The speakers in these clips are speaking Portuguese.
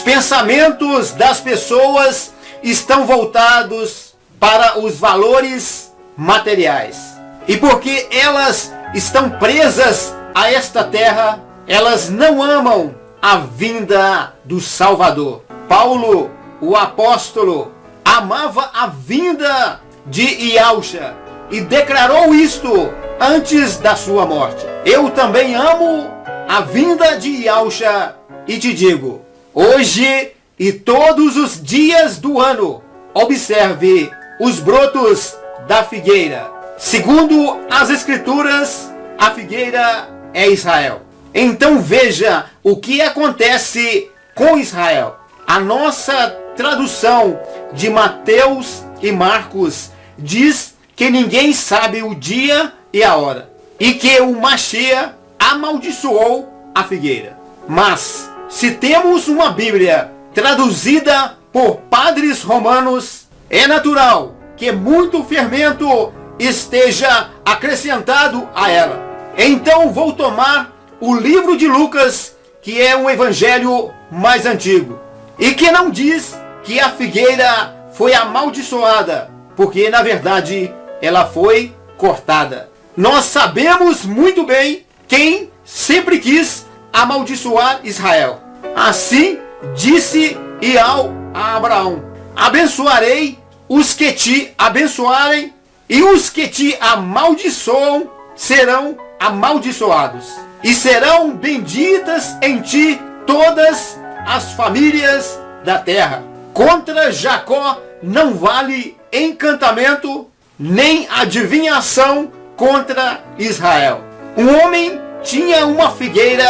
pensamentos das pessoas estão voltados para os valores materiais. E porque elas estão presas a esta terra, elas não amam a vinda do Salvador. Paulo, o apóstolo, amava a vinda de Yahushua e declarou isto antes da sua morte. Eu também amo a vinda de Yahushua e te digo, hoje e todos os dias do ano, observe os brotos da figueira. Segundo as Escrituras, a figueira é Israel. Então veja o que acontece com Israel. A nossa tradução de Mateus e Marcos diz que ninguém sabe o dia e a hora, e que o Mashiach amaldiçoou a figueira. Mas, se temos uma Bíblia traduzida por padres romanos, é natural que muito fermento esteja acrescentado a ela. Então vou tomar o livro de Lucas, que é um evangelho mais antigo, e que não diz que a figueira foi amaldiçoada, porque na verdade ela foi cortada. Nós sabemos muito bem quem sempre quis amaldiçoar Israel. Assim disse Iau a Abraão: abençoarei os que te abençoarem, e os que te amaldiçoam serão amaldiçoados. E serão benditas em ti todas as famílias da terra. Contra Jacó não vale encantamento, nem adivinhação contra Israel. Um homem tinha uma figueira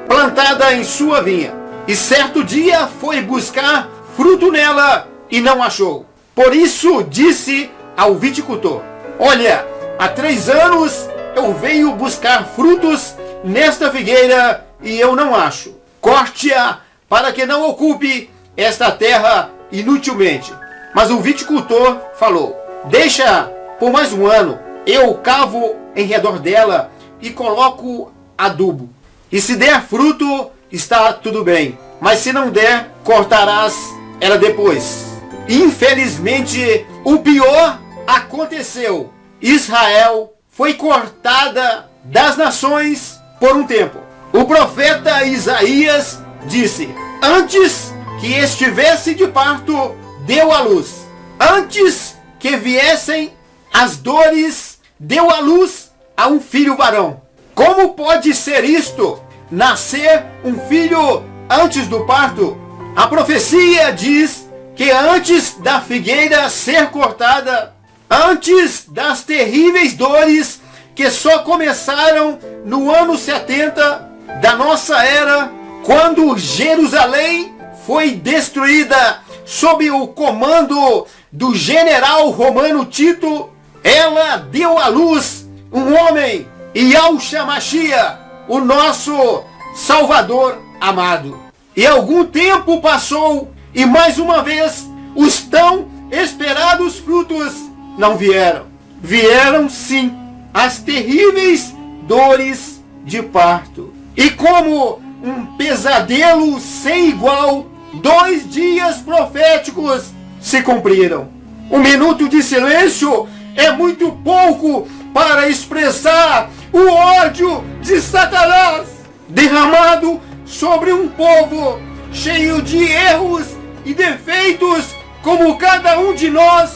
plantada em sua vinha, e certo dia foi buscar fruto nela e não achou. Por isso disse ao viticultor: olha, há 3 anos eu venho buscar frutos nesta figueira e eu não acho. Corte-a para que não ocupe esta terra inutilmente. Mas o viticultor falou: deixa por mais 1 ano, eu cavo em redor dela e coloco adubo. E se der fruto, está tudo bem. Mas se não der, cortarás ela depois. Infelizmente, o pior aconteceu. Israel foi cortada das nações por um tempo. O profeta Isaías disse: antes que estivesse de parto, deu à luz. Antes que viessem as dores, deu à luz a um filho varão. Como pode ser isto? Nascer um filho antes do parto? A profecia diz que antes da figueira ser cortada, antes das terríveis dores que só começaram no ano 70 da nossa era, quando Jerusalém foi destruída sob o comando do general romano Tito, ela deu à luz um homem, Yahushua Mashiach, o nosso Salvador amado. E algum tempo passou e mais uma vez os tão esperados frutos não vieram. Vieram sim as terríveis dores de parto. E como um pesadelo sem igual, 2 dias proféticos se cumpriram. 1 minuto de silêncio é muito pouco para expressar o ódio de Satanás derramado sobre um povo cheio de erros e defeitos como cada um de nós,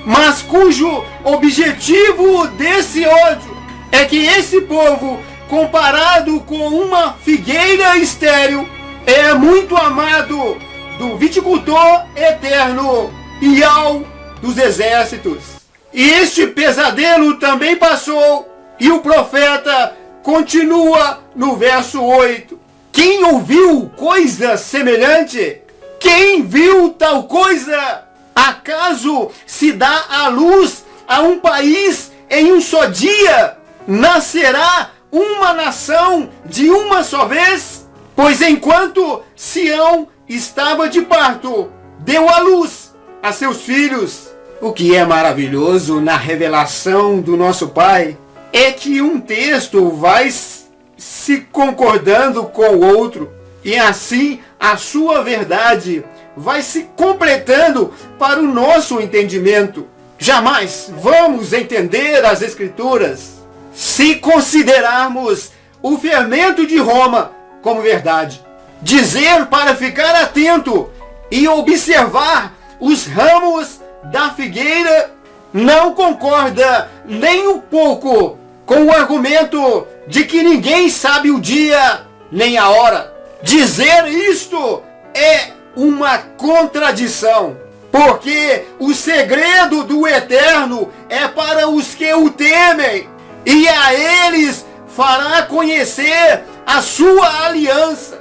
mas cujo objetivo desse ódio é que esse povo, comparado com uma figueira estéril, é muito amado do viticultor eterno, Yahweh dos exércitos. E este pesadelo também passou, e o profeta continua no verso 8. Quem ouviu coisa semelhante? Quem viu tal coisa? Acaso se dá a luz a um país em um só dia? Nascerá uma nação de uma só vez? Pois enquanto Sião estava de parto, deu à luz a seus filhos. O que é maravilhoso na revelação do nosso Pai é que um texto vai se concordando com o outro, e assim a sua verdade vai se completando para o nosso entendimento. Jamais vamos entender as Escrituras se considerarmos o fermento de Roma como verdade. Dizer para ficar atento e observar os ramos da figueira não concorda nem um pouco com o argumento de que ninguém sabe o dia nem a hora. Dizer isto é uma contradição, porque o segredo do Eterno é para os que o temem, e a eles fará conhecer a sua aliança.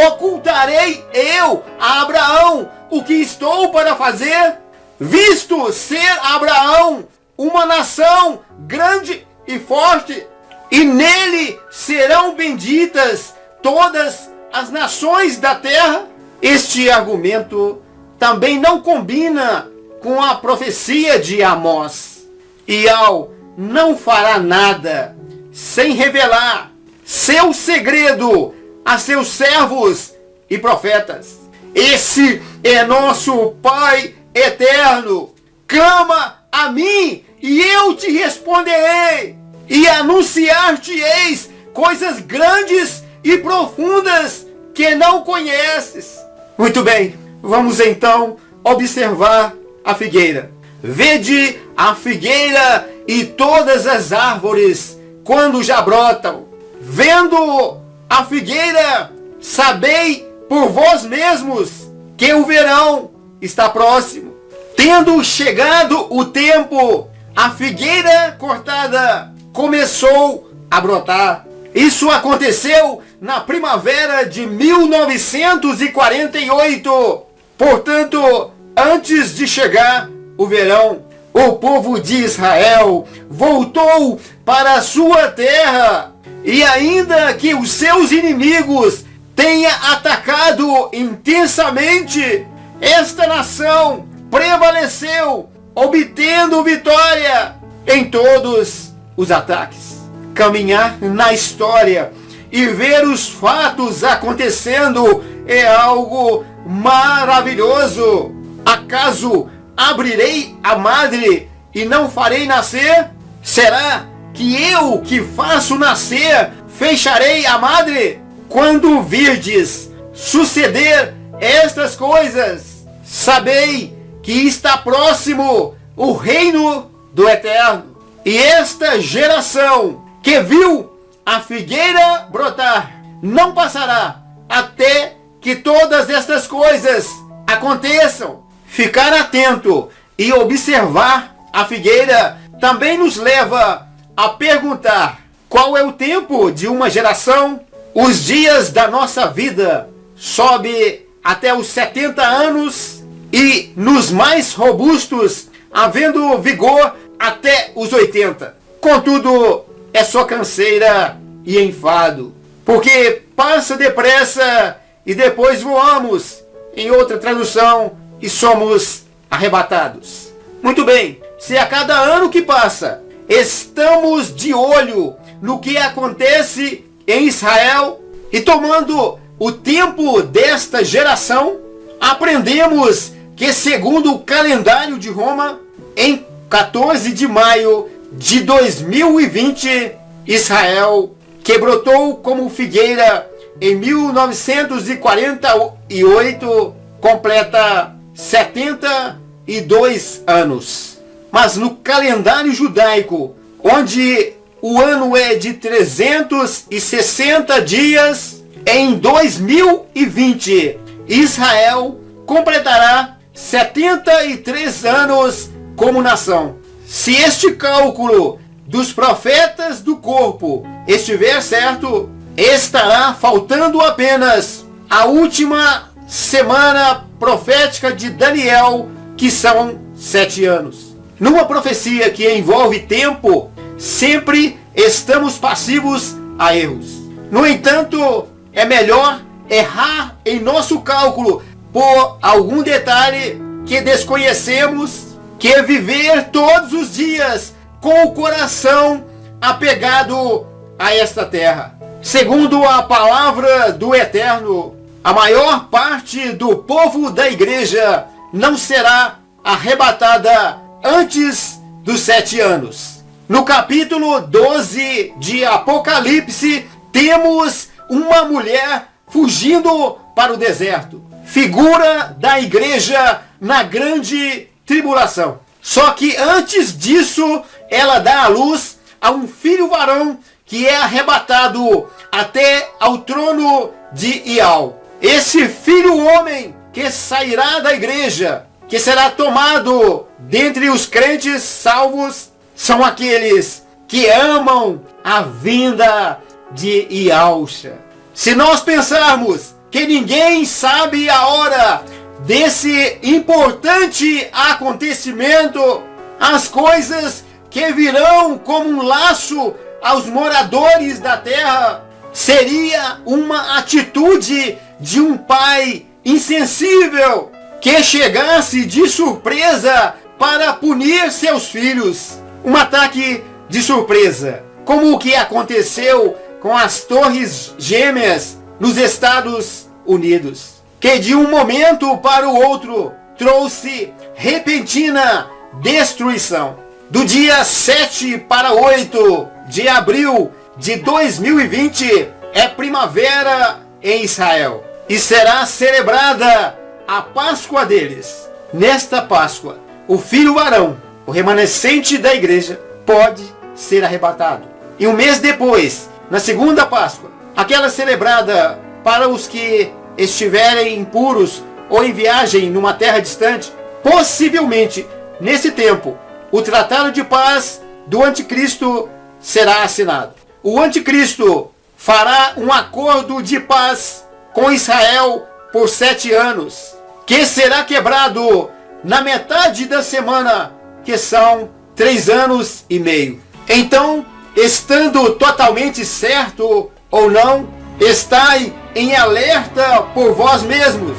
Ocultarei eu a Abraão o que estou para fazer, visto ser Abraão uma nação grande e forte, e nele serão benditas todas as nações da terra. Este argumento também não combina com a profecia de Amós. E ao não fará nada sem revelar seu segredo a seus servos e profetas. Esse é nosso Pai eterno. Clama a mim e eu te responderei, e anunciar-te-eis coisas grandes e profundas que não conheces. Muito bem, vamos então observar a figueira. Vede a figueira e todas as árvores quando já brotam. Vendo a figueira, sabei por vós mesmos que o verão está próximo. Tendo chegado o tempo, a figueira cortada começou a brotar. Isso aconteceu na primavera de 1948. Portanto, antes de chegar o verão, o povo de Israel voltou para a sua terra. E ainda que os seus inimigos tenha atacado intensamente, esta nação prevaleceu, obtendo vitória em todos os ataques. Caminhar na história e ver os fatos acontecendo é algo maravilhoso. Acaso abrirei a madre e não farei nascer? Será que eu que faço nascer fecharei a madre? Quando virdes suceder estas coisas, sabei que está próximo o reino do Eterno. E esta geração que viu a figueira brotar não passará até que todas estas coisas aconteçam. Ficar atento e observar a figueira também nos leva a perguntar: qual é o tempo de uma geração? Os dias da nossa vida sobe até os 70 anos e nos mais robustos havendo vigor até os 80. Contudo, é só canseira e enfado, porque passa depressa e depois voamos, em outra tradução, e somos arrebatados. Muito bem, se a cada ano que passa estamos de olho no que acontece em Israel e tomando o tempo desta geração, aprendemos que, segundo o calendário de Roma, em 14 de maio de 2020, Israel, que brotou como figueira em 1948, completa 72 anos. Mas no calendário judaico, onde o ano é de 360 dias, em 2020, Israel completará 73 anos como nação. Se este cálculo dos profetas do corpo estiver certo, estará faltando apenas a última semana profética de Daniel, que são 7 anos. Numa profecia que envolve tempo, sempre estamos passivos a erros. No entanto, é melhor errar em nosso cálculo por algum detalhe que desconhecemos, que viver todos os dias com o coração apegado a esta terra. Segundo a palavra do Eterno, a maior parte do povo da igreja não será arrebatada antes dos 7 anos. No capítulo 12 de Apocalipse, temos uma mulher fugindo para o deserto. Figura da igreja na grande tribulação. Só que antes disso, ela dá à luz a um filho varão que é arrebatado até ao trono de Ial. Esse filho homem que sairá da igreja, que será tomado dentre os crentes salvos, são aqueles que amam a vinda de Ialcha. Se nós pensarmos que ninguém sabe a hora desse importante acontecimento, as coisas que virão como um laço aos moradores da terra, seria uma atitude de um pai insensível que chegasse de surpresa para punir seus filhos. Um ataque de surpresa, como o que aconteceu com as Torres Gêmeas nos Estados Unidos, que de um momento para o outro trouxe repentina destruição. Do dia 7 para 8 de abril de 2020 é primavera em Israel e será celebrada a Páscoa deles. Nesta Páscoa, o filho varão, o remanescente da igreja, pode ser arrebatado. E um mês depois, na segunda Páscoa, aquela celebrada para os que estiverem impuros ou em viagem numa terra distante, possivelmente, nesse tempo, o tratado de paz do anticristo será assinado. O anticristo fará um acordo de paz com Israel por 7 anos, que será quebrado na metade da semana, que são 3 anos e meio. Então, estando totalmente certo ou não, estai em alerta por vós mesmos.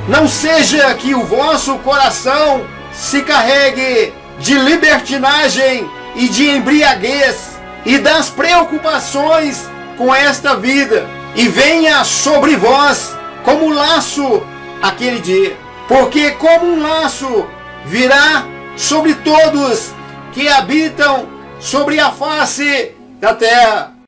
Não seja que o vosso coração se carregue de libertinagem e de embriaguez e das preocupações com esta vida, e venha sobre vós como laço aquele dia, porque como um laço virá sobre todos que habitam sobre a face da terra.